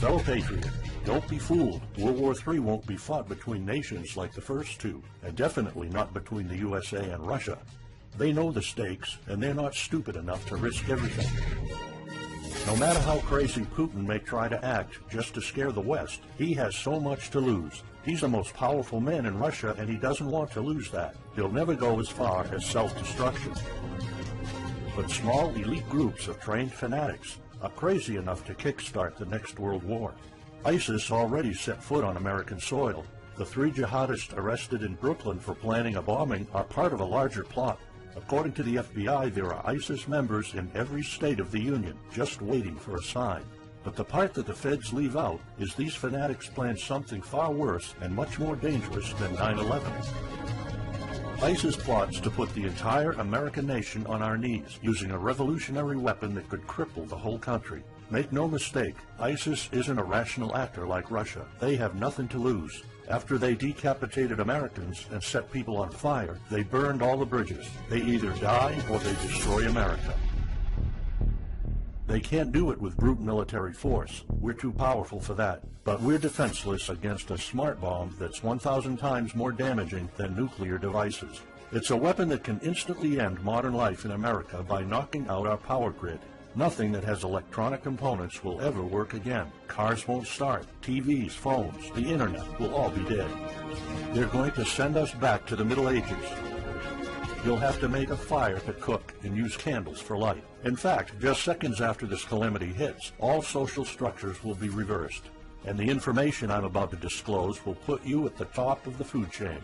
Fellow patriot, don't be fooled. World War III won't be fought between nations like the first two, and definitely not between the USA and Russia. They know the stakes, and they're not stupid enough to risk everything. No matter how crazy Putin may try to act just to scare the West, he has so much to lose. He's the most powerful man in Russia, and he doesn't want to lose that. He'll never go as far as self-destruction. But small elite groups of trained fanatics are crazy enough to kickstart the next world war. ISIS already set foot on American soil. The 3 jihadists arrested in Brooklyn for planning a bombing are part of a larger plot. According to the FBI, there are ISIS members in every state of the Union, just waiting for a sign. But the part that the feds leave out is these fanatics planned something far worse and much more dangerous than 9/11. ISIS plots to put the entire American nation on our knees, using a revolutionary weapon that could cripple the whole country. Make no mistake, ISIS isn't a rational actor like Russia. They have nothing to lose. After they decapitated Americans and set people on fire, they burned all the bridges. They either die or they destroy America. They can't do it with brute military force. We're too powerful for that. But we're defenseless against a smart bomb that's 1,000 times more damaging than nuclear devices. It's a weapon that can instantly end modern life in America by knocking out our power grid. Nothing that has electronic components will ever work again. Cars won't start. TVs, phones, the internet will all be dead. They're going to send us back to the Middle Ages. You'll have to make a fire to cook and use candles for light. In fact, just seconds after this calamity hits, all social structures will be reversed. And the information I'm about to disclose will put you at the top of the food chain.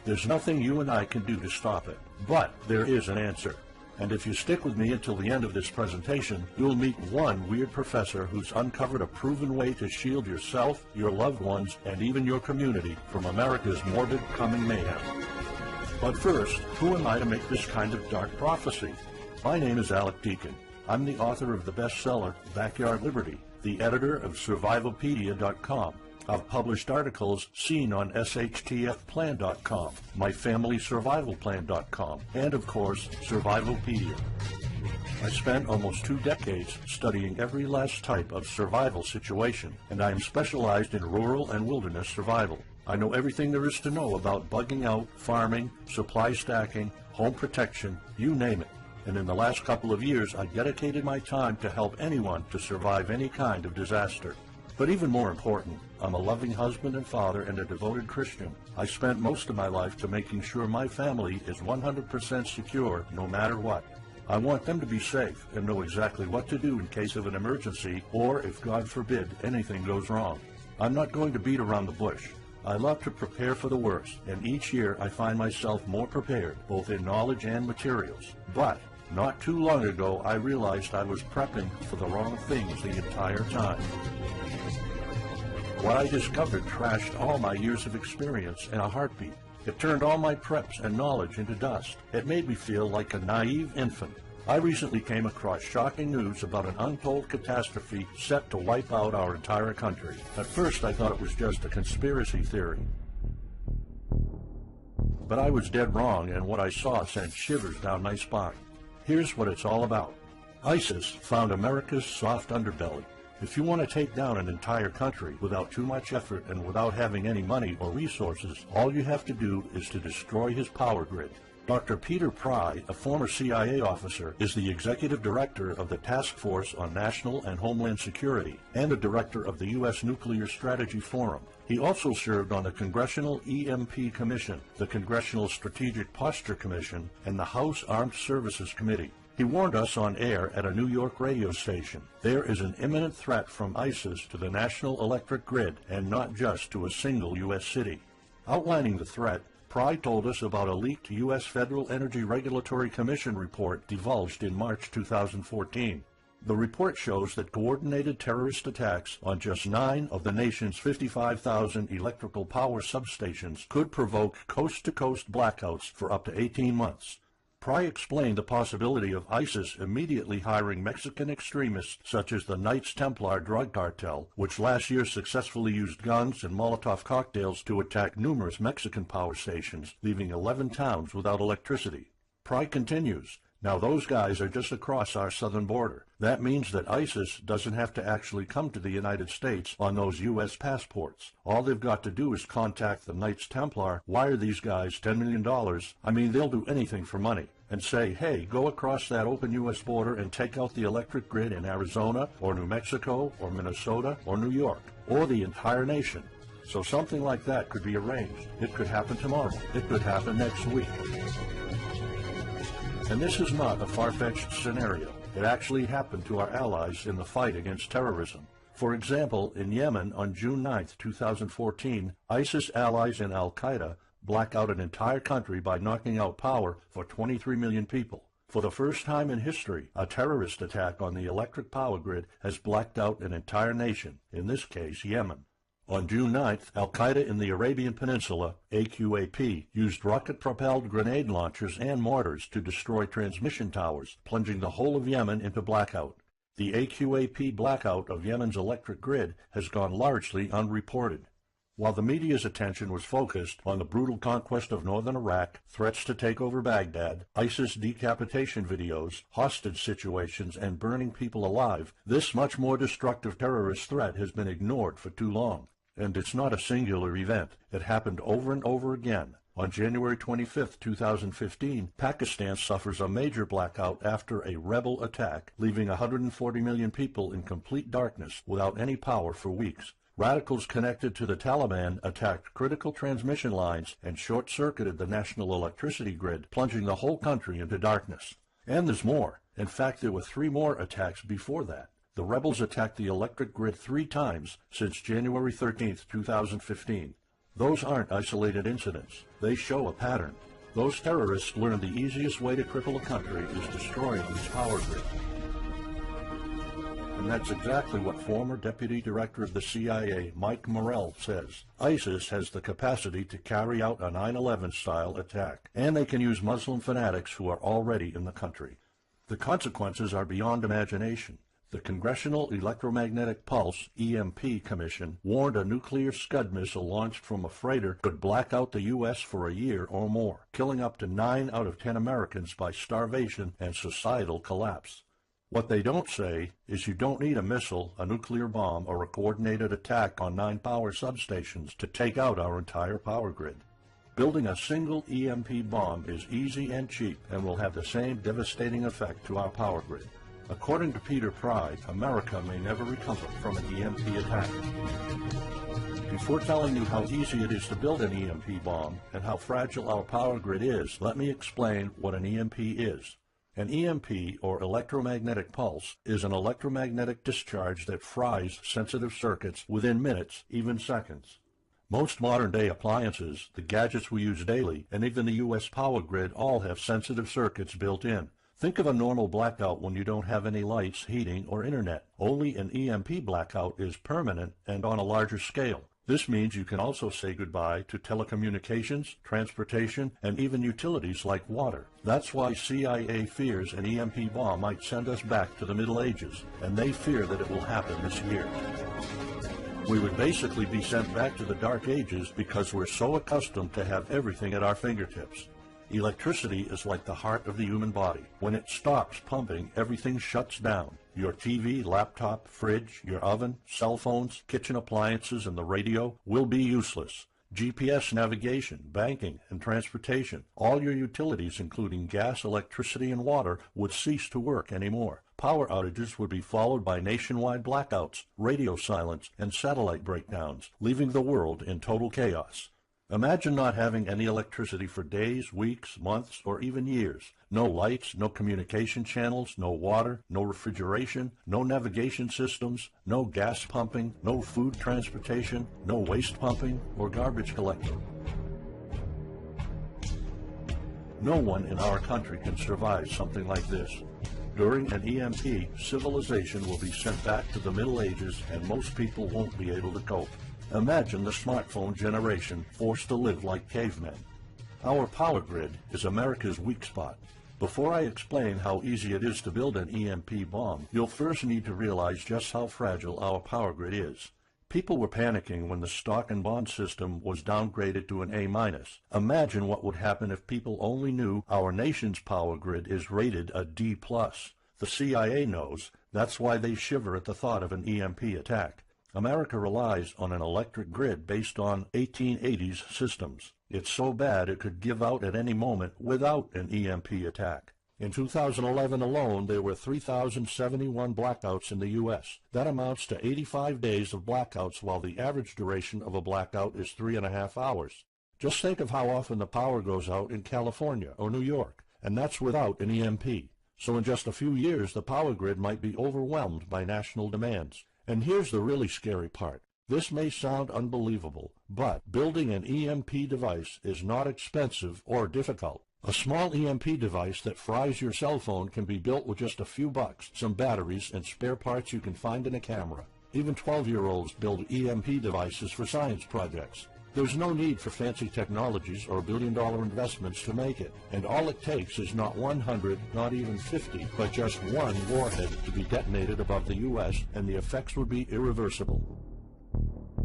There's nothing you and I can do to stop it. But there is an answer. And if you stick with me until the end of this presentation, you'll meet one weird professor who's uncovered a proven way to shield yourself, your loved ones, and even your community from America's morbid coming mayhem. But first, who am I to make this kind of dark prophecy? My name is Alec Deacon. I'm the author of the bestseller, Backyard Liberty, the editor of Survivalpedia.com. I've published articles seen on SHTFplan.com, MyFamilySurvivalPlan.com, and of course, Survivalpedia. I spent almost 2 decades studying every last type of survival situation, and I am specialized in rural and wilderness survival. I know everything there is to know about bugging out, farming, supply stacking, home protection, you name it. And in the last couple of years, I dedicated my time to help anyone to survive any kind of disaster. But even more important, I'm a loving husband and father and a devoted Christian. I spent most of my life to making sure my family is 100% secure no matter what. I want them to be safe and know exactly what to do in case of an emergency or if, God forbid, anything goes wrong. I'm not going to beat around the bush. I love to prepare for the worst, and each year I find myself more prepared, both in knowledge and materials. But not too long ago, I realized I was prepping for the wrong things the entire time. What I discovered trashed all my years of experience in a heartbeat. It turned all my preps and knowledge into dust. It made me feel like a naive infant. I recently came across shocking news about an untold catastrophe set to wipe out our entire country. At first, I thought it was just a conspiracy theory. But I was dead wrong, and what I saw sent shivers down my spine. Here's what it's all about. ISIS found America's soft underbelly. If you want to take down an entire country without too much effort and without having any money or resources, all you have to do is to destroy his power grid. Dr. Peter Pry, a former CIA officer, is the executive director of the Task Force on National and Homeland Security and the director of the U.S. Nuclear Strategy Forum. He also served on the Congressional EMP Commission, the Congressional Strategic Posture Commission, and the House Armed Services Committee. He warned us on air at a New York radio station. There is an imminent threat from ISIS to the national electric grid, and not just to a single U.S. city. Outlining the threat, Pry told us about a leaked U.S. Federal Energy Regulatory Commission report divulged in March 2014. The report shows that coordinated terrorist attacks on just 9 of the nation's 55,000 electrical power substations could provoke coast-to-coast blackouts for up to 18 months. Pry explained the possibility of ISIS immediately hiring Mexican extremists such as the Knights Templar drug cartel, which last year successfully used guns and Molotov cocktails to attack numerous Mexican power stations, leaving 11 towns without electricity. Pry continues, Now those guys are just across our southern border. That means that ISIS doesn't have to actually come to the United States on those U.S. passports. All they've got to do is contact the Knights Templar, wire these guys $10 million, I mean they'll do anything for money, and say, hey, go across that open U.S. border and take out the electric grid in Arizona or New Mexico or Minnesota or New York or the entire nation. So something like that could be arranged. It could happen tomorrow. It could happen next week. And this is not a far-fetched scenario. It actually happened to our allies in the fight against terrorism. For example, in Yemen on June 9, 2014, ISIS allies and al-Qaeda black out an entire country by knocking out power for 23 million people. For the first time in history, a terrorist attack on the electric power grid has blacked out an entire nation, in this case Yemen. On June 9th, al-Qaeda in the Arabian Peninsula, AQAP, used rocket-propelled grenade launchers and mortars to destroy transmission towers, plunging the whole of Yemen into blackout. The AQAP blackout of Yemen's electric grid has gone largely unreported. While the media's attention was focused on the brutal conquest of northern Iraq, threats to take over Baghdad, ISIS decapitation videos, hostage situations, and burning people alive, this much more destructive terrorist threat has been ignored for too long. And it's not a singular event. It happened over and over again. On January 25, 2015, Pakistan suffers a major blackout after a rebel attack, leaving 140 million people in complete darkness without any power for weeks. Radicals connected to the Taliban attacked critical transmission lines and short-circuited the national electricity grid, plunging the whole country into darkness. And there's more. In fact, there were 3 more attacks before that. The rebels attacked the electric grid 3 times since January 13, 2015. Those aren't isolated incidents. They show a pattern. Those terrorists learned the easiest way to cripple a country is destroying its power grid. And that's exactly what former Deputy Director of the CIA, Mike Morrell, says. ISIS has the capacity to carry out a 9/11-style attack, and they can use Muslim fanatics who are already in the country. The consequences are beyond imagination. The Congressional Electromagnetic Pulse, EMP, Commission warned a nuclear Scud missile launched from a freighter could black out the U.S. for a year or more, killing up to 9 out of 10 Americans by starvation and societal collapse. What they don't say is you don't need a missile, a nuclear bomb, or a coordinated attack on 9 power substations to take out our entire power grid. Building a single EMP bomb is easy and cheap and will have the same devastating effect to our power grid. According to Peter Pride, America may never recover from an EMP attack. Before telling you how easy it is to build an EMP bomb and how fragile our power grid is, let me explain what an EMP is. An EMP, or electromagnetic pulse, is an electromagnetic discharge that fries sensitive circuits within minutes, even seconds. Most modern-day appliances, the gadgets we use daily, and even the U.S. power grid all have sensitive circuits built in. Think of a normal blackout when you don't have any lights, heating, or internet. Only an EMP blackout is permanent and on a larger scale. This means you can also say goodbye to telecommunications, transportation, and even utilities like water. That's why CIA fears an EMP bomb might send us back to the Middle Ages, and they fear that it will happen this year. We would basically be sent back to the Dark Ages because we're so accustomed to have everything at our fingertips. Electricity is like the heart of the human body. When it stops pumping, everything shuts down. Your TV, laptop, fridge, your oven, cell phones, kitchen appliances, and the radio will be useless. GPS navigation, banking, and transportation, all your utilities, including gas, electricity, and water, would cease to work anymore. Power outages would be followed by nationwide blackouts, radio silence, and satellite breakdowns, leaving the world in total chaos. Imagine not having any electricity for days, weeks, months, or even years. No lights, no communication channels, no water, no refrigeration, no navigation systems, no gas pumping, no food transportation, no waste pumping, or garbage collecting. No one in our country can survive something like this. During an EMP, civilization will be sent back to the Middle Ages and most people won't be able to cope. Imagine the smartphone generation forced to live like cavemen. Our power grid is America's weak spot. Before I explain how easy it is to build an EMP bomb, you'll first need to realize just how fragile our power grid is. People were panicking when the stock and bond system was downgraded to an A-. Imagine what would happen if people only knew our nation's power grid is rated a D+. The CIA knows. That's why they shiver at the thought of an EMP attack. America relies on an electric grid based on 1880s systems. It's so bad it could give out at any moment without an EMP attack. In 2011 alone, there were 3,071 blackouts in the U.S. That amounts to 85 days of blackouts, while the average duration of a blackout is 3.5 hours. Just think of how often the power goes out in California or New York, and that's without an EMP. So in just a few years, the power grid might be overwhelmed by national demands. And here's the really scary part. This may sound unbelievable, but building an EMP device is not expensive or difficult. A small EMP device that fries your cell phone can be built with just a few bucks, some batteries, and spare parts you can find in a camera. Even 12-year-olds build EMP devices for science projects. There's no need for fancy technologies or billion-dollar investments to make it, and all it takes is not 100, not even 50, but just one warhead to be detonated above the U.S., and the effects would be irreversible.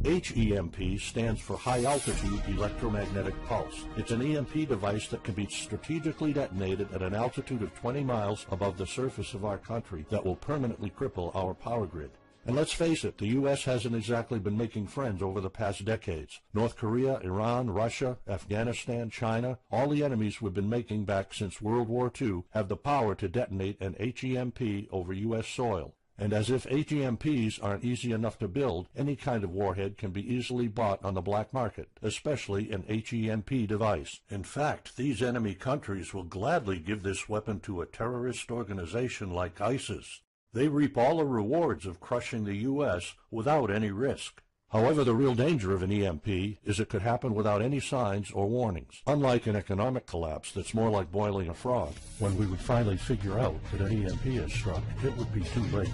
HEMP stands for High Altitude Electromagnetic Pulse. It's an EMP device that can be strategically detonated at an altitude of 20 miles above the surface of our country that will permanently cripple our power grid. And let's face it, the U.S. hasn't exactly been making friends over the past decades. North Korea, Iran, Russia, Afghanistan, China, all the enemies we've been making back since World War II have the power to detonate an HEMP over U.S. soil. And as if HEMPs aren't easy enough to build, any kind of warhead can be easily bought on the black market, especially an HEMP device. In fact, these enemy countries will gladly give this weapon to a terrorist organization like ISIS. They reap all the rewards of crushing the U.S. without any risk. However, the real danger of an EMP is it could happen without any signs or warnings. Unlike an economic collapse that's more like boiling a frog, when we would finally figure out that an EMP has struck, it would be too late.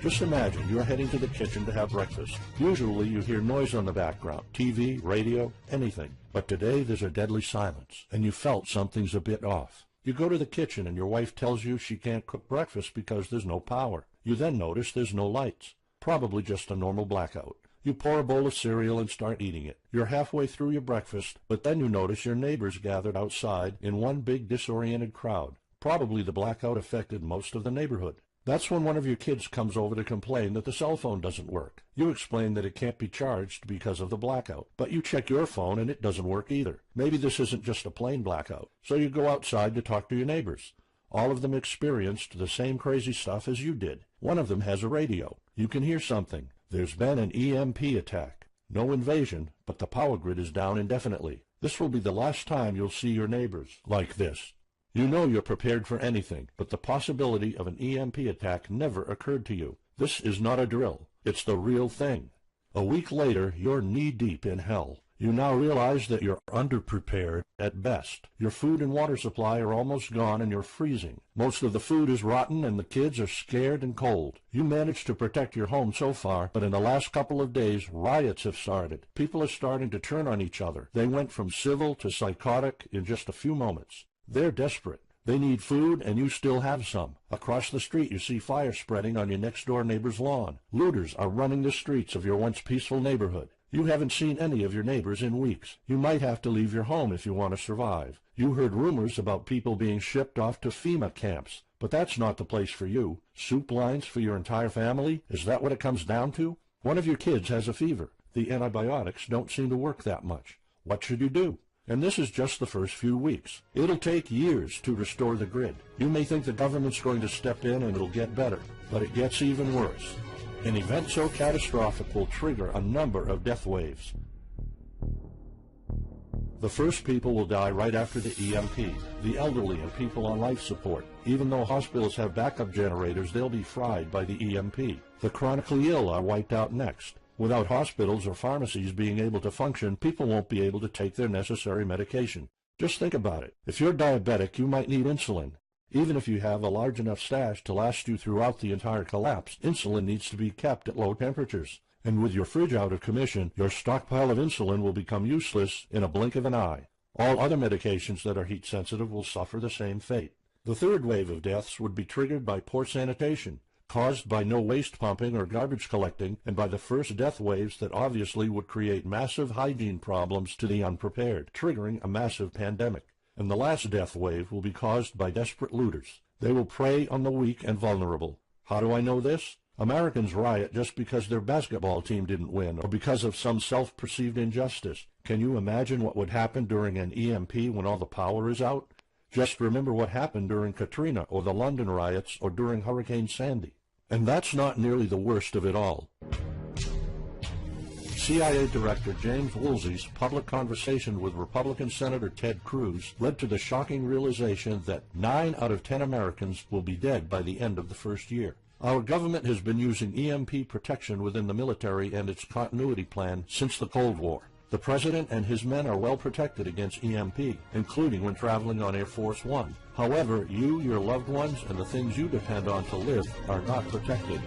Just imagine you're heading to the kitchen to have breakfast. Usually you hear noise on the background, TV, radio, anything. But today there's a deadly silence, and you felt something's a bit off. You go to the kitchen and your wife tells you she can't cook breakfast because there's no power. You then notice there's no lights. Probably just a normal blackout. You pour a bowl of cereal and start eating it. You're halfway through your breakfast, but then you notice your neighbors gathered outside in one big disoriented crowd. Probably the blackout affected most of the neighborhood. That's when one of your kids comes over to complain that the cell phone doesn't work. You explain that it can't be charged because of the blackout, but you check your phone and it doesn't work either. Maybe this isn't just a plain blackout, so you go outside to talk to your neighbors. All of them experienced the same crazy stuff as you did. One of them has a radio. You can hear something. There's been an EMP attack. No invasion, but the power grid is down indefinitely. This will be the last time you'll see your neighbors like this. You know you're prepared for anything, but the possibility of an EMP attack never occurred to you. This is not a drill. It's the real thing. A week later, you're knee-deep in hell. You now realize that you're underprepared at best. Your food and water supply are almost gone and you're freezing. Most of the food is rotten and the kids are scared and cold. You managed to protect your home so far, but in the last couple of days, riots have started. People are starting to turn on each other. They went from civil to psychotic in just a few moments. They're desperate. They need food, and you still have some. Across the street, you see fire spreading on your next-door neighbor's lawn. Looters are running the streets of your once peaceful neighborhood. You haven't seen any of your neighbors in weeks. You might have to leave your home if you want to survive. You heard rumors about people being shipped off to FEMA camps, but that's not the place for you. Soup lines for your entire family? Is that what it comes down to? One of your kids has a fever. The antibiotics don't seem to work that much. What should you do? And this is just the first few weeks. It'll take years to restore the grid. You may think the government's going to step in and it'll get better, but it gets even worse. An event so catastrophic will trigger a number of death waves. The first people will die right after the EMP, the elderly and people on life support. Even though hospitals have backup generators, they'll be fried by the EMP. The chronically ill are wiped out next. Without hospitals or pharmacies being able to function, people won't be able to take their necessary medication. Just think about it. If you're diabetic, you might need insulin. Even if you have a large enough stash to last you throughout the entire collapse, insulin needs to be kept at low temperatures. And with your fridge out of commission, your stockpile of insulin will become useless in a blink of an eye. All other medications that are heat-sensitive will suffer the same fate. The third wave of deaths would be triggered by poor sanitation. caused by no waste pumping or garbage collecting, and by the first death waves that obviously would create massive hygiene problems to the unprepared, triggering a massive pandemic. And the last death wave will be caused by desperate looters. They will prey on the weak and vulnerable. How do I know this? Americans riot just because their basketball team didn't win or because of some self-perceived injustice. Can you imagine what would happen during an EMP when all the power is out? Just remember what happened during Katrina or the London riots or during Hurricane Sandy. And that's not nearly the worst of it all. CIA Director James Woolsey's public conversation with Republican Senator Ted Cruz led to the shocking realization that 9 out of 10 Americans will be dead by the end of the first year. Our government has been using EMP protection within the military and its continuity plan since the Cold War. The President and his men are well protected against EMP, including when traveling on Air Force One. However, you, your loved ones, and the things you depend on to live are not protected.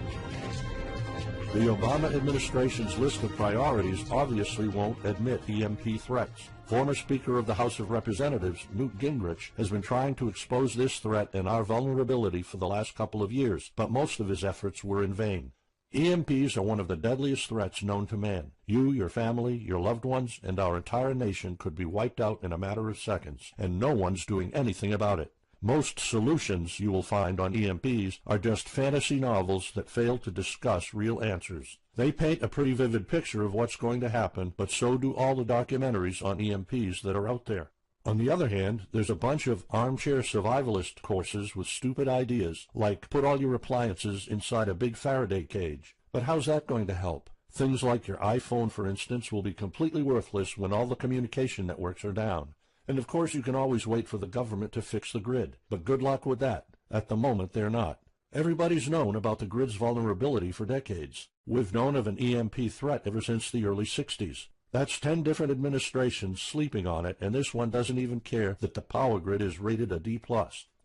The Obama administration's list of priorities obviously won't admit EMP threats. Former Speaker of the House of Representatives, Newt Gingrich, has been trying to expose this threat and our vulnerability for the last couple of years, but most of his efforts were in vain. EMPs are one of the deadliest threats known to man. You, your family, your loved ones, and our entire nation could be wiped out in a matter of seconds, and no one's doing anything about it. Most solutions you will find on EMPs are just fantasy novels that fail to discuss real answers. They paint a pretty vivid picture of what's going to happen, but so do all the documentaries on EMPs that are out there. On the other hand, there's a bunch of armchair survivalist courses with stupid ideas, like put all your appliances inside a big Faraday cage. But how's that going to help? Things like your iPhone, for instance, will be completely worthless when all the communication networks are down. And of course you can always wait for the government to fix the grid, but good luck with that. At the moment they're not. Everybody's known about the grid's vulnerability for decades. We've known of an EMP threat ever since the early 60s. That's 10 different administrations sleeping on it, and this one doesn't even care that the power grid is rated a D+.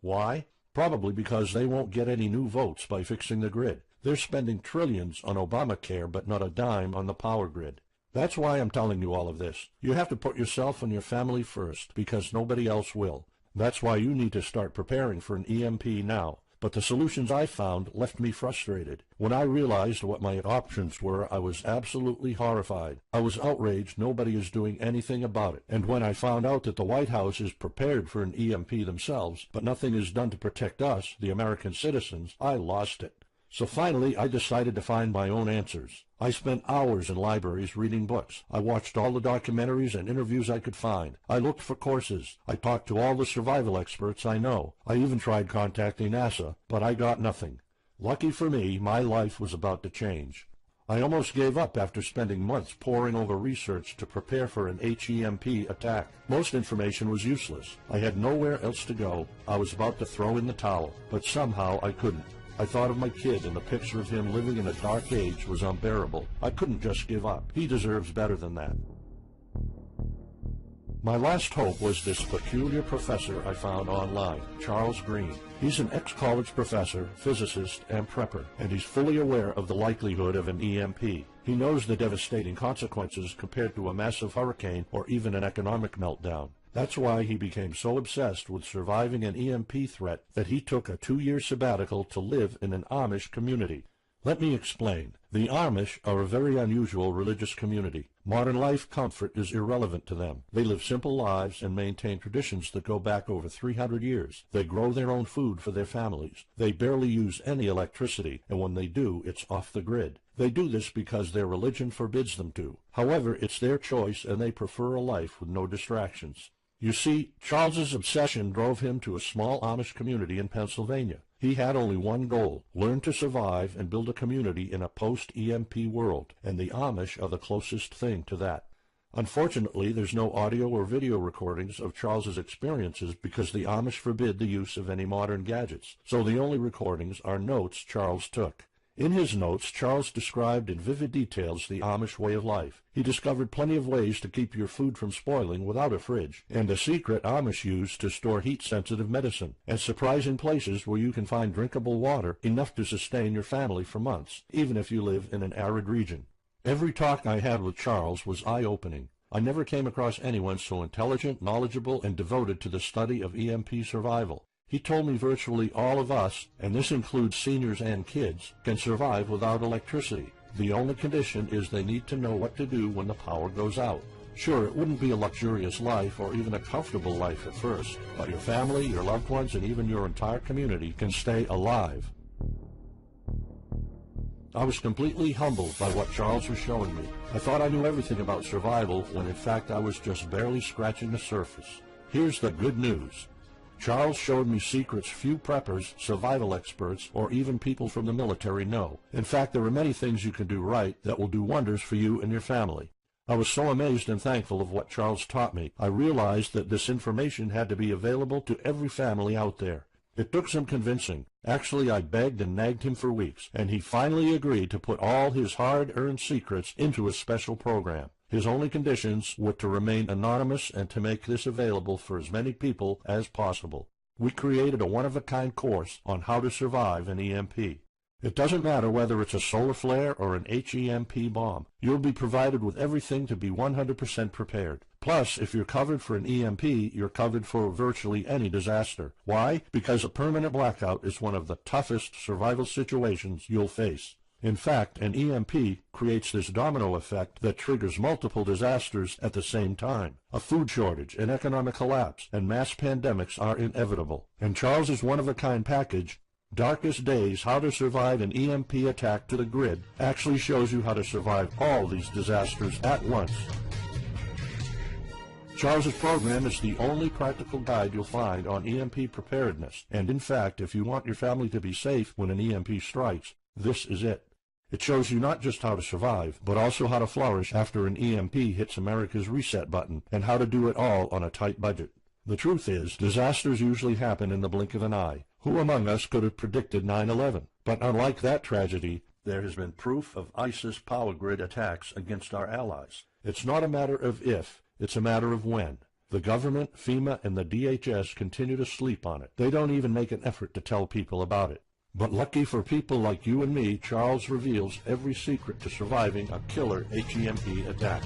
Why? Probably because they won't get any new votes by fixing the grid. They're spending trillions on Obamacare, but not a dime on the power grid. That's why I'm telling you all of this. You have to put yourself and your family first, because nobody else will. That's why you need to start preparing for an EMP now. But the solutions I found left me frustrated. When I realized what my options were, I was absolutely horrified. I was outraged nobody is doing anything about it. And when I found out that the White House is prepared for an EMP themselves, but nothing is done to protect us, the American citizens, I lost it. So finally, I decided to find my own answers. I spent hours in libraries reading books. I watched all the documentaries and interviews I could find. I looked for courses. I talked to all the survival experts I know. I even tried contacting NASA, but I got nothing. Lucky for me, my life was about to change. I almost gave up after spending months poring over research to prepare for an HEMP attack. Most information was useless. I had nowhere else to go. I was about to throw in the towel, but somehow I couldn't. I thought of my kid, and the picture of him living in a dark age was unbearable. I couldn't just give up. He deserves better than that. My last hope was this peculiar professor I found online, Charles Green. He's an ex-college professor, physicist, and prepper, and he's fully aware of the likelihood of an EMP. He knows the devastating consequences compared to a massive hurricane or even an economic meltdown. That's why he became so obsessed with surviving an EMP threat that he took a 2-year sabbatical to live in an Amish community. Let me explain. The Amish are a very unusual religious community. Modern life comfort is irrelevant to them. They live simple lives and maintain traditions that go back over 300 years. They grow their own food for their families. They barely use any electricity, and when they do, it's off the grid. They do this because their religion forbids them to. However, it's their choice, and they prefer a life with no distractions. You see, Charles's obsession drove him to a small Amish community in Pennsylvania. He had only one goal: learn to survive and build a community in a post-EMP world, and the Amish are the closest thing to that. Unfortunately, there's no audio or video recordings of Charles's experiences because the Amish forbid the use of any modern gadgets, so the only recordings are notes Charles took. In his notes, Charles described in vivid details the Amish way of life. He discovered plenty of ways to keep your food from spoiling without a fridge, and a secret Amish use to store heat-sensitive medicine, and surprising places where you can find drinkable water enough to sustain your family for months, even if you live in an arid region. Every talk I had with Charles was eye-opening. I never came across anyone so intelligent, knowledgeable, and devoted to the study of EMP survival. He told me virtually all of us, and this includes seniors and kids, can survive without electricity. The only condition is they need to know what to do when the power goes out. Sure, it wouldn't be a luxurious life or even a comfortable life at first, but your family, your loved ones, and even your entire community can stay alive. I was completely humbled by what Charles was showing me. I thought I knew everything about survival when in fact I was just barely scratching the surface. Here's the good news. Charles showed me secrets few preppers, survival experts, or even people from the military know. In fact, there are many things you can do right that will do wonders for you and your family. I was so amazed and thankful of what Charles taught me. I realized that this information had to be available to every family out there. It took some convincing. Actually, I begged and nagged him for weeks, and he finally agreed to put all his hard-earned secrets into a special program. His only conditions were to remain anonymous and to make this available for as many people as possible. We created a one-of-a-kind course on how to survive an EMP. It doesn't matter whether it's a solar flare or an HEMP bomb. You'll be provided with everything to be 100% prepared. Plus, if you're covered for an EMP, you're covered for virtually any disaster. Why? Because a permanent blackout is one of the toughest survival situations you'll face. In fact, an EMP creates this domino effect that triggers multiple disasters at the same time. A food shortage, an economic collapse, and mass pandemics are inevitable. And Charles's one-of-a-kind package, Darkest Days, How to Survive an EMP Attack to the Grid, actually shows you how to survive all these disasters at once. Charles's program is the only practical guide you'll find on EMP preparedness, and in fact, if you want your family to be safe when an EMP strikes, this is it. It shows you not just how to survive, but also how to flourish after an EMP hits America's reset button, and how to do it all on a tight budget. The truth is, disasters usually happen in the blink of an eye. Who among us could have predicted 9/11? But unlike that tragedy, there has been proof of ISIS power grid attacks against our allies. It's not a matter of if, it's a matter of when. The government, FEMA, and the DHS continue to sleep on it. They don't even make an effort to tell people about it. But lucky for people like you and me, Charles reveals every secret to surviving a killer HEMP attack.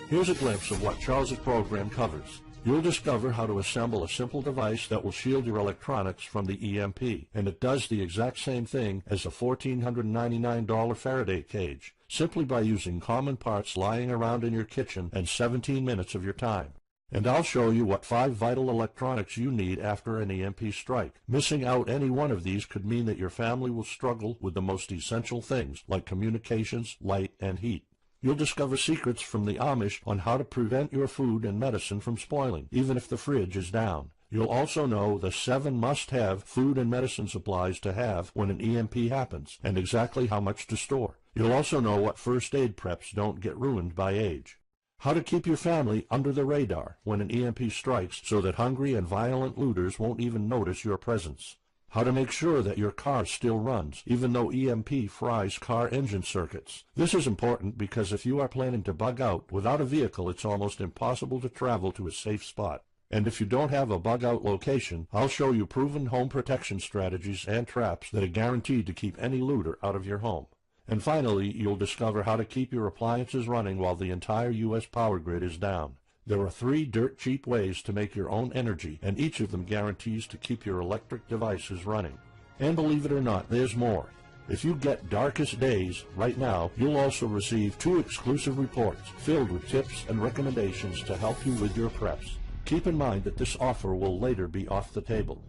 Here's a glimpse of what Charles's program covers. You'll discover how to assemble a simple device that will shield your electronics from the EMP, and it does the exact same thing as a $1,499 Faraday cage, simply by using common parts lying around in your kitchen and 17 minutes of your time. And I'll show you what 5 vital electronics you need after an EMP strike. Missing out any one of these could mean that your family will struggle with the most essential things like communications, light, and heat. You'll discover secrets from the Amish on how to prevent your food and medicine from spoiling, even if the fridge is down. You'll also know the 7 must-have food and medicine supplies to have when an EMP happens, and exactly how much to store. You'll also know what first aid preps don't get ruined by age. How to keep your family under the radar when an EMP strikes so that hungry and violent looters won't even notice your presence. How to make sure that your car still runs, even though EMP fries car engine circuits. This is important because if you are planning to bug out, without a vehicle it's almost impossible to travel to a safe spot. And if you don't have a bug-out location, I'll show you proven home protection strategies and traps that are guaranteed to keep any looter out of your home. And finally, you'll discover how to keep your appliances running while the entire U.S. power grid is down. There are 3 dirt-cheap ways to make your own energy, and each of them guarantees to keep your electric devices running. And believe it or not, there's more. If you get Darkest Days right now, you'll also receive 2 exclusive reports filled with tips and recommendations to help you with your preps. Keep in mind that this offer will later be off the table.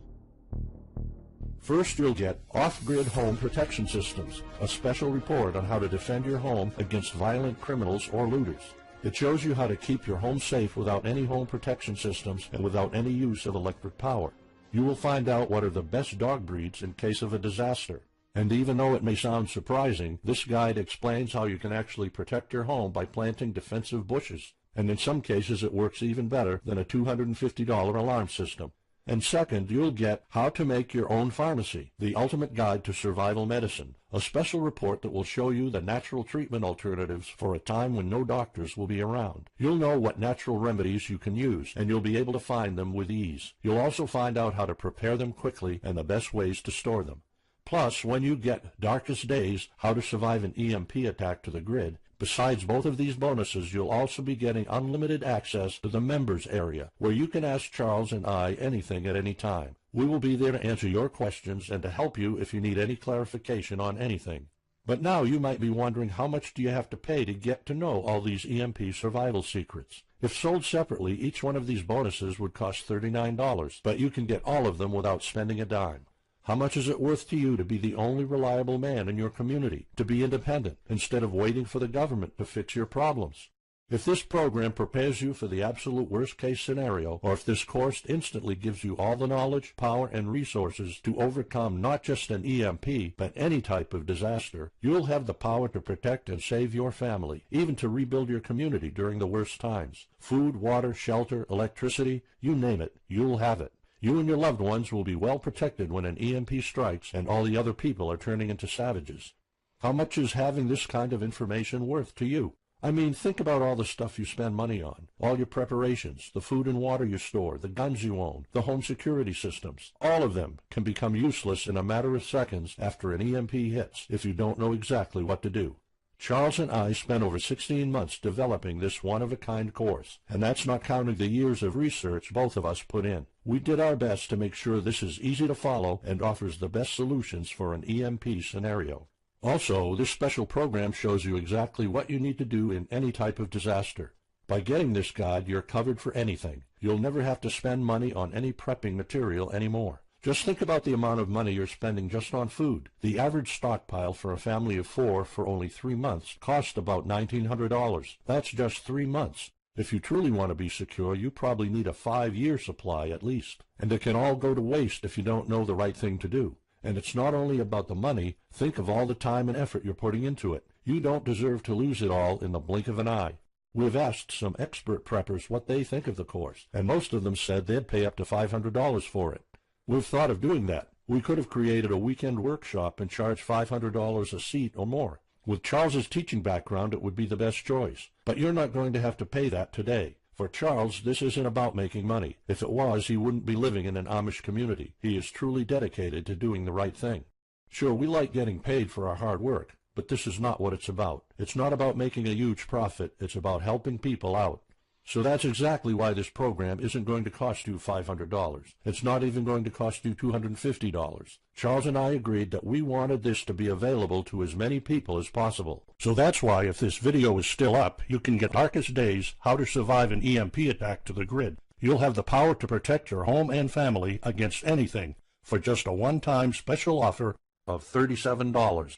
First, you'll get Off-Grid Home Protection Systems, a special report on how to defend your home against violent criminals or looters. It shows you how to keep your home safe without any home protection systems and without any use of electric power. You will find out what are the best dog breeds in case of a disaster. And even though it may sound surprising, this guide explains how you can actually protect your home by planting defensive bushes. And in some cases it works even better than a $250 alarm system. And second, you'll get How to Make Your Own Pharmacy, the ultimate guide to survival medicine, a special report that will show you the natural treatment alternatives for a time when no doctors will be around. You'll know what natural remedies you can use, and you'll be able to find them with ease. You'll also find out how to prepare them quickly and the best ways to store them. Plus, when you get Darkest Days, How to Survive an EMP Attack to the Grid, Besides both of these bonuses, you'll also be getting unlimited access to the members area, where you can ask Charles and I anything at any time. We will be there to answer your questions and to help you if you need any clarification on anything. But now you might be wondering, how much do you have to pay to get to know all these EMP survival secrets? If sold separately, each one of these bonuses would cost $39, but you can get all of them without spending a dime. How much is it worth to you to be the only reliable man in your community, to be independent, instead of waiting for the government to fix your problems? If this program prepares you for the absolute worst-case scenario, or if this course instantly gives you all the knowledge, power, and resources to overcome not just an EMP, but any type of disaster, you'll have the power to protect and save your family, even to rebuild your community during the worst times. Food, water, shelter, electricity, you name it, you'll have it. You and your loved ones will be well protected when an EMP strikes and all the other people are turning into savages. How much is having this kind of information worth to you? I mean, think about all the stuff you spend money on, all your preparations, the food and water you store, the guns you own, the home security systems. All of them can become useless in a matter of seconds after an EMP hits if you don't know exactly what to do. Charles and I spent over 16 months developing this one-of-a-kind course, and that's not counting the years of research both of us put in. We did our best to make sure this is easy to follow and offers the best solutions for an EMP scenario. Also, this special program shows you exactly what you need to do in any type of disaster. By getting this guide, you're covered for anything. You'll never have to spend money on any prepping material anymore. Just think about the amount of money you're spending just on food. The average stockpile for a family of 4 for only 3 months cost about $1,900. That's just 3 months. If you truly want to be secure, you probably need a 5-year supply at least. And it can all go to waste if you don't know the right thing to do. And it's not only about the money. Think of all the time and effort you're putting into it. You don't deserve to lose it all in the blink of an eye. We've asked some expert preppers what they think of the course, and most of them said they'd pay up to $500 for it. We've thought of doing that. We could have created a weekend workshop and charged $500 a seat or more. With Charles's teaching background, it would be the best choice. But you're not going to have to pay that today. For Charles, this isn't about making money. If it was, he wouldn't be living in an Amish community. He is truly dedicated to doing the right thing. Sure, we like getting paid for our hard work, but this is not what it's about. It's not about making a huge profit. It's about helping people out. So that's exactly why this program isn't going to cost you $500. It's not even going to cost you $250. Charles and I agreed that we wanted this to be available to as many people as possible. So that's why, if this video is still up, you can get Darkest Days, How to Survive an EMP Attack to the Grid. You'll have the power to protect your home and family against anything for just a one-time special offer of $37.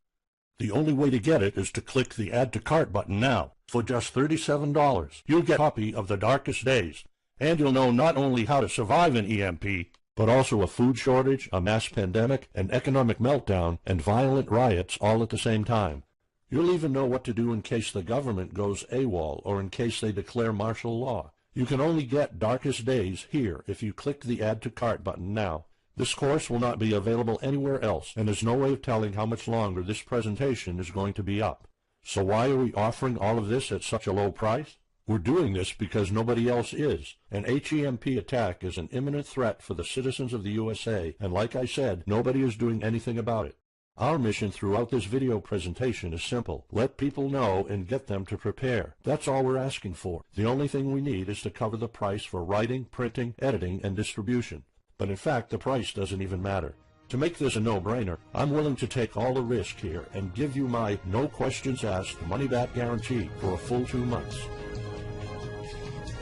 The only way to get it is to click the Add to Cart button now. For just $37, you'll get a copy of The Darkest Days, and you'll know not only how to survive an EMP, but also a food shortage, a mass pandemic, an economic meltdown, and violent riots all at the same time. You'll even know what to do in case the government goes AWOL or in case they declare martial law. You can only get Darkest Days here if you click the Add to Cart button now. This course will not be available anywhere else, and there's no way of telling how much longer this presentation is going to be up. So why are we offering all of this at such a low price? We're doing this because nobody else is. An HEMP attack is an imminent threat for the citizens of the USA, and like I said, nobody is doing anything about it. Our mission throughout this video presentation is simple. Let people know and get them to prepare. That's all we're asking for. The only thing we need is to cover the price for writing, printing, editing, and distribution. But in fact, the price doesn't even matter. To make this a no-brainer, I'm willing to take all the risk here and give you my no questions asked money-back guarantee for a full 2 months.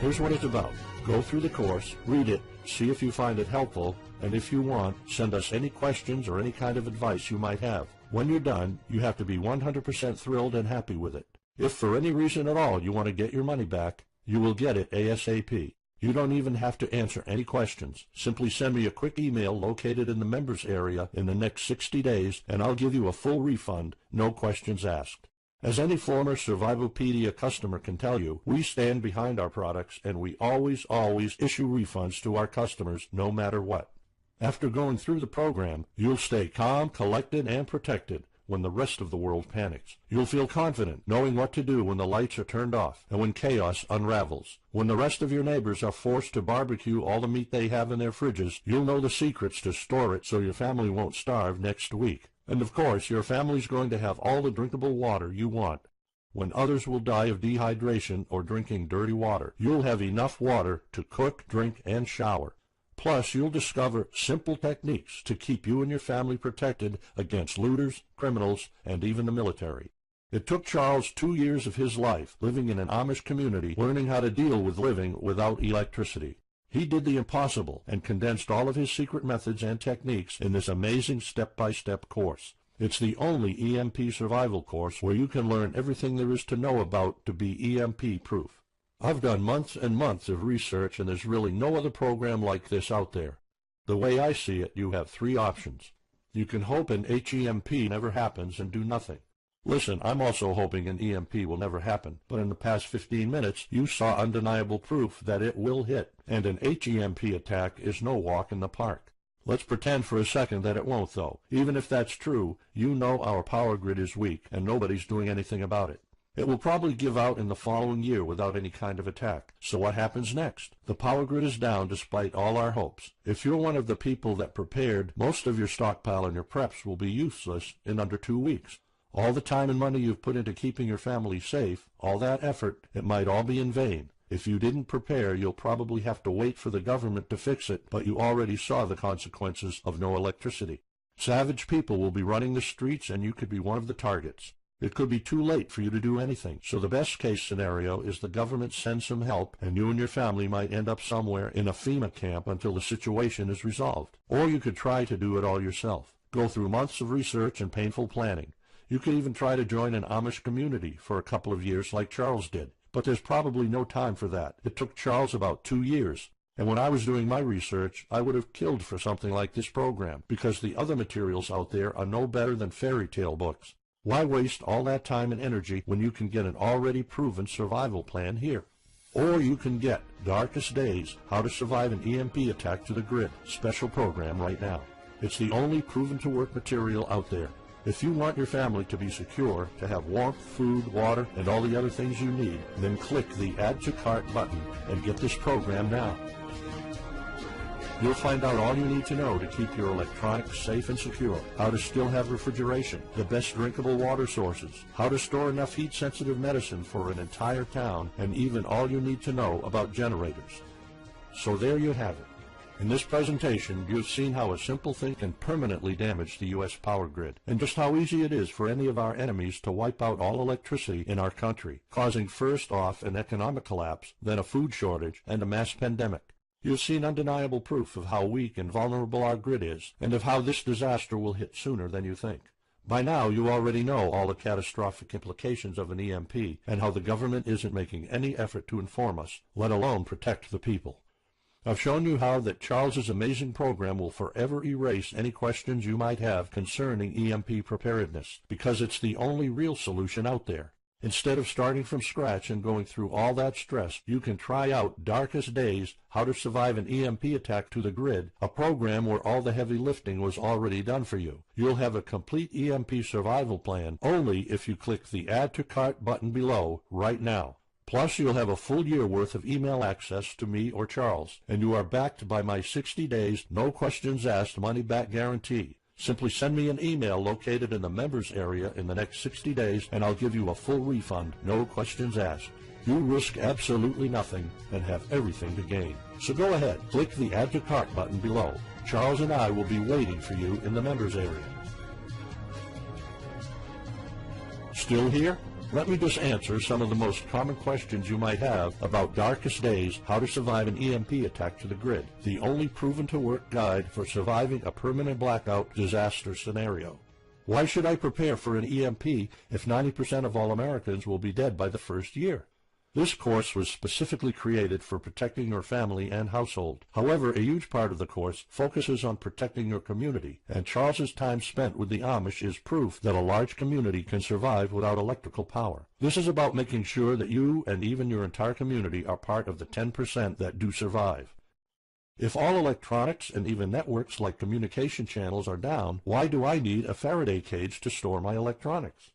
Here's what it's about. Go through the course, read it, see if you find it helpful, and if you want, send us any questions or any kind of advice you might have. When you're done, you have to be 100% thrilled and happy with it. If for any reason at all you want to get your money back, you will get it ASAP. You don't even have to answer any questions. Simply send me a quick email located in the members area in the next 60 days, and I'll give you a full refund, no questions asked. As any former Survivalopedia customer can tell you, we stand behind our products, and we always issue refunds to our customers no matter what. After going through the program, you'll stay calm, collected, and protected when the rest of the world panics. You'll feel confident knowing what to do when the lights are turned off and when chaos unravels. When the rest of your neighbors are forced to barbecue all the meat they have in their fridges, you'll know the secrets to store it so your family won't starve next week. And of course, your family's going to have all the drinkable water you want. When others will die of dehydration or drinking dirty water, you'll have enough water to cook, drink, and shower. Plus, you'll discover simple techniques to keep you and your family protected against looters, criminals, and even the military. It took Charles 2 years of his life living in an Amish community learning how to deal with living without electricity. He did the impossible and condensed all of his secret methods and techniques in this amazing step-by-step course. It's the only EMP survival course where you can learn everything there is to know about to be EMP-proof. I've done months and months of research, and there's really no other program like this out there. The way I see it, you have 3 options. You can hope an HEMP never happens and do nothing. Listen, I'm also hoping an EMP will never happen, but in the past 15 minutes, you saw undeniable proof that it will hit, and an HEMP attack is no walk in the park. Let's pretend for a second that it won't, though. Even if that's true, you know our power grid is weak, and nobody's doing anything about it. It will probably give out in the following year without any kind of attack. So what happens next? The power grid is down despite all our hopes. If you're one of the people that prepared, most of your stockpile and your preps will be useless in under 2 weeks. All the time and money you've put into keeping your family safe, all that effort, it might all be in vain. If you didn't prepare, you'll probably have to wait for the government to fix it, but you already saw the consequences of no electricity. Savage people will be running the streets, and you could be one of the targets. It could be too late for you to do anything, so the best-case scenario is the government sends some help, and you and your family might end up somewhere in a FEMA camp until the situation is resolved. Or you could try to do it all yourself. Go through months of research and painful planning. You could even try to join an Amish community for a couple of years like Charles did. But there's probably no time for that. It took Charles about 2 years. And when I was doing my research, I would have killed for something like this program, because the other materials out there are no better than fairy tale books. Why waste all that time and energy when you can get an already proven survival plan here? Or you can get Darkest Days, How to Survive an EMP Attack to the Grid special program right now. It's the only proven-to-work material out there. If you want your family to be secure, to have warmth, food, water, and all the other things you need, then click the Add to Cart button and get this program now. You'll find out all you need to know to keep your electronics safe and secure, how to still have refrigeration, the best drinkable water sources, how to store enough heat-sensitive medicine for an entire town, and even all you need to know about generators. So there you have it. In this presentation, you've seen how a simple thing can permanently damage the U.S. power grid, and just how easy it is for any of our enemies to wipe out all electricity in our country, causing first off an economic collapse, then a food shortage, and a mass pandemic. You've seen undeniable proof of how weak and vulnerable our grid is, and of how this disaster will hit sooner than you think. By now, you already know all the catastrophic implications of an EMP, and how the government isn't making any effort to inform us, let alone protect the people. I've shown you how that Charles's amazing program will forever erase any questions you might have concerning EMP preparedness, because it's the only real solution out there. Instead of starting from scratch and going through all that stress, you can try out Darkest Days, How to Survive an EMP Attack to the Grid, a program where all the heavy lifting was already done for you. You'll have a complete EMP survival plan only if you click the Add to Cart button below right now. Plus, you'll have a full year worth of email access to me or Charles, and you are backed by my 60 days, no questions asked money-back guarantee. Simply send me an email located in the members area in the next 60 days, and I'll give you a full refund, no questions asked. You risk absolutely nothing and have everything to gain. So go ahead, click the Add to Cart button below. Charles and I will be waiting for you in the members area. Still here? Let me just answer some of the most common questions you might have about Darkest Days, How to Survive an EMP Attack to the Grid, the only proven-to-work guide for surviving a permanent blackout disaster scenario. Why should I prepare for an EMP if 90% of all Americans will be dead by the first year? This course was specifically created for protecting your family and household. However, a huge part of the course focuses on protecting your community, and Charles's time spent with the Amish is proof that a large community can survive without electrical power. This is about making sure that you and even your entire community are part of the 10% that do survive. If all electronics and even networks like communication channels are down, why do I need a Faraday cage to store my electronics?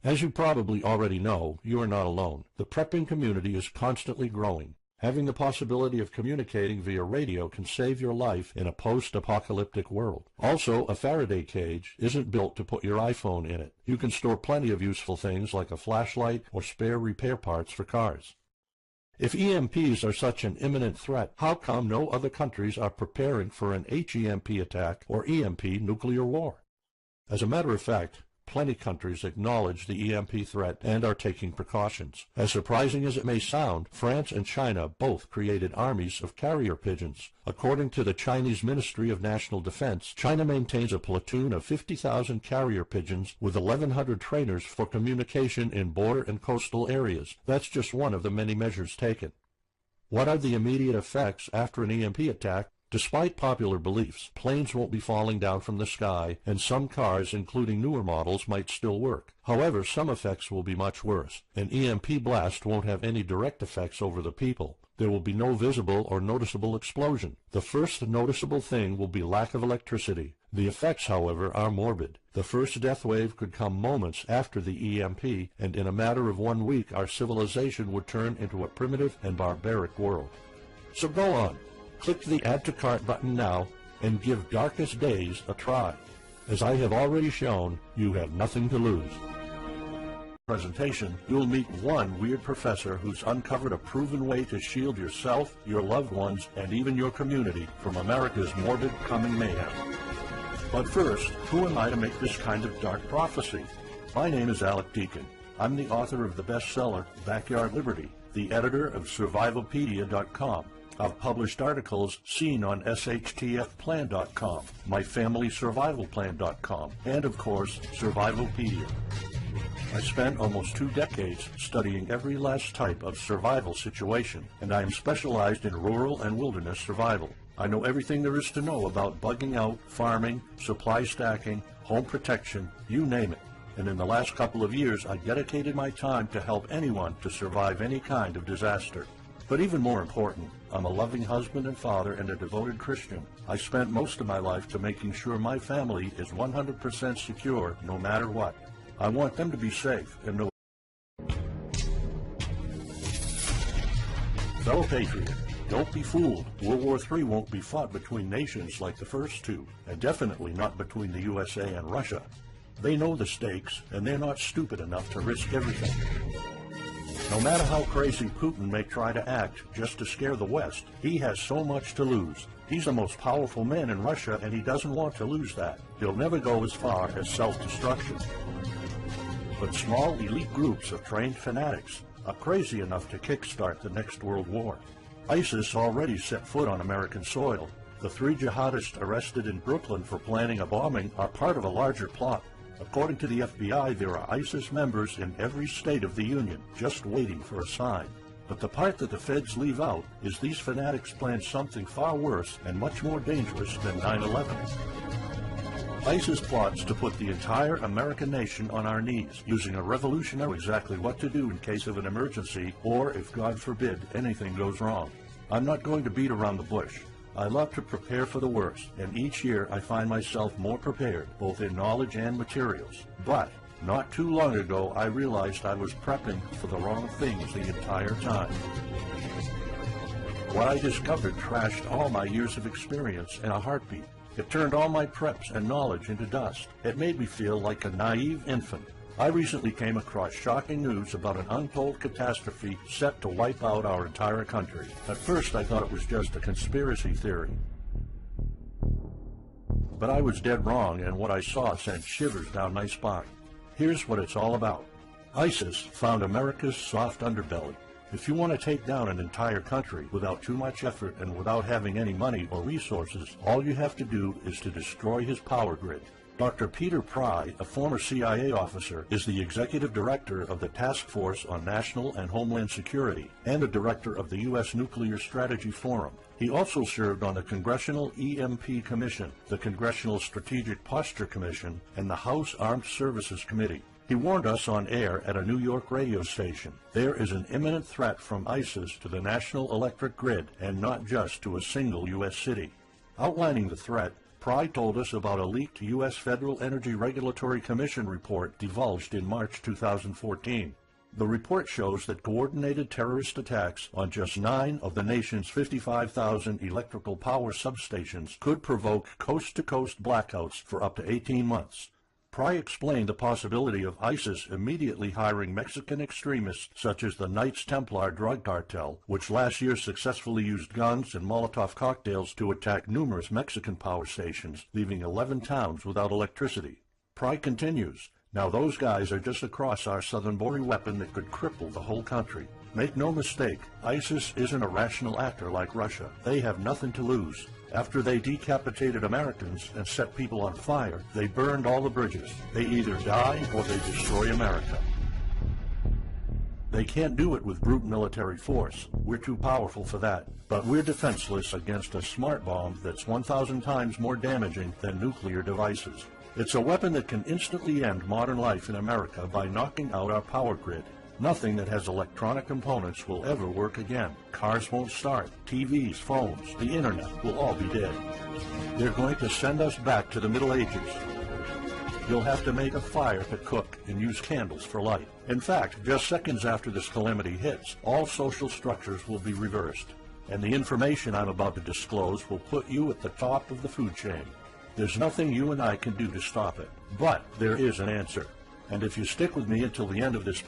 As you probably already know, you are not alone. The prepping community is constantly growing. Having the possibility of communicating via radio can save your life in a post-apocalyptic world. Also, a Faraday cage isn't built to put your iPhone in it. You can store plenty of useful things like a flashlight or spare repair parts for cars. If EMPs are such an imminent threat, how come no other countries are preparing for an HEMP attack or EMP nuclear war? As a matter of fact, plenty of countries acknowledge the EMP threat and are taking precautions. As surprising as it may sound, France and China both created armies of carrier pigeons. According to the Chinese Ministry of National Defense, China maintains a platoon of 50,000 carrier pigeons with 1,100 trainers for communication in border and coastal areas. That's just one of the many measures taken. What are the immediate effects after an EMP attack? Despite popular beliefs, planes won't be falling down from the sky, and some cars, including newer models, might still work. However, some effects will be much worse. An EMP blast won't have any direct effects over the people. There will be no visible or noticeable explosion. The first noticeable thing will be lack of electricity. The effects, however, are morbid. The first death wave could come moments after the EMP, and in a matter of 1 week, our civilization would turn into a primitive and barbaric world. So go on. Click the Add to Cart button now and give Darkest Days a try. As I have already shown, you have nothing to lose. Presentation, you'll meet one weird professor who's uncovered a proven way to shield yourself, your loved ones, and even your community from America's morbid coming mayhem. But first, who am I to make this kind of dark prophecy? My name is Alec Deacon. I'm the author of the bestseller Backyard Liberty, the editor of Survivalpedia.com. I've published articles seen on SHTFplan.com, MyFamilySurvivalPlan.com, and of course, Survivalpedia. I spent almost 2 decades studying every last type of survival situation, and I am specialized in rural and wilderness survival. I know everything there is to know about bugging out, farming, supply stacking, home protection, you name it. And in the last couple of years, I dedicated my time to help anyone to survive any kind of disaster. But even more important, I'm a loving husband and father and a devoted Christian. I spent most of my life to making sure my family is 100% secure no matter what. I want them to be safe and know. Fellow patriot, don't be fooled. World War III won't be fought between nations like the first two, and definitely not between the USA and Russia. They know the stakes, and they're not stupid enough to risk everything. No matter how crazy Putin may try to act just to scare the West, he has so much to lose. He's the most powerful man in Russia, and he doesn't want to lose that. He'll never go as far as self-destruction. But small elite groups of trained fanatics are crazy enough to kickstart the next world war. ISIS already set foot on American soil. The 3 jihadists arrested in Brooklyn for planning a bombing are part of a larger plot. According to the FBI, there are ISIS members in every state of the Union, just waiting for a sign. But the part that the feds leave out is these fanatics plan something far worse and much more dangerous than 9/11. ISIS plots to put the entire American nation on our knees, using a revolutionary exactly what to do in case of an emergency, or if, God forbid, anything goes wrong. I'm not going to beat around the bush. I love to prepare for the worst, and each year I find myself more prepared, both in knowledge and materials. But not too long ago, I realized I was prepping for the wrong things the entire time. What I discovered trashed all my years of experience in a heartbeat. It turned all my preps and knowledge into dust. It made me feel like a naive infant. I recently came across shocking news about an untold catastrophe set to wipe out our entire country. At first, I thought it was just a conspiracy theory. But I was dead wrong, and what I saw sent shivers down my spine. Here's what it's all about. ISIS found America's soft underbelly. If you want to take down an entire country without too much effort and without having any money or resources, all you have to do is to destroy his power grid. Dr. Peter Pry, a former CIA officer, is the executive director of the Task Force on National and Homeland Security and the director of the U.S. Nuclear Strategy Forum. He also served on the Congressional EMP Commission, the Congressional Strategic Posture Commission, and the House Armed Services Committee. He warned us on air at a New York radio station. There is an imminent threat from ISIS to the national electric grid, and not just to a single U.S. city. Outlining the threat, Pry told us about a leaked U.S. Federal Energy Regulatory Commission report divulged in March 2014. The report shows that coordinated terrorist attacks on just 9 of the nation's 55,000 electrical power substations could provoke coast-to-coast blackouts for up to 18 months. Pry explained the possibility of ISIS immediately hiring Mexican extremists such as the Knights Templar drug cartel, which last year successfully used guns and Molotov cocktails to attack numerous Mexican power stations, leaving 11 towns without electricity. Pry continues, "Now those guys are just across our southern border weapon that could cripple the whole country. Make no mistake, ISIS isn't a rational actor like Russia. They have nothing to lose. After they decapitated Americans and set people on fire, they burned all the bridges. They either die or they destroy America. They can't do it with brute military force. We're too powerful for that. But we're defenseless against a smart bomb that's 1,000 times more damaging than nuclear devices. It's a weapon that can instantly end modern life in America by knocking out our power grid. Nothing that has electronic components will ever work again. Cars won't start. TVs, phones, the internet will all be dead. They're going to send us back to the Middle Ages. You'll have to make a fire to cook and use candles for light. In fact, just seconds after this calamity hits, all social structures will be reversed. And the information I'm about to disclose will put you at the top of the food chain. There's nothing you and I can do to stop it. But there is an answer. And if you stick with me until the end of this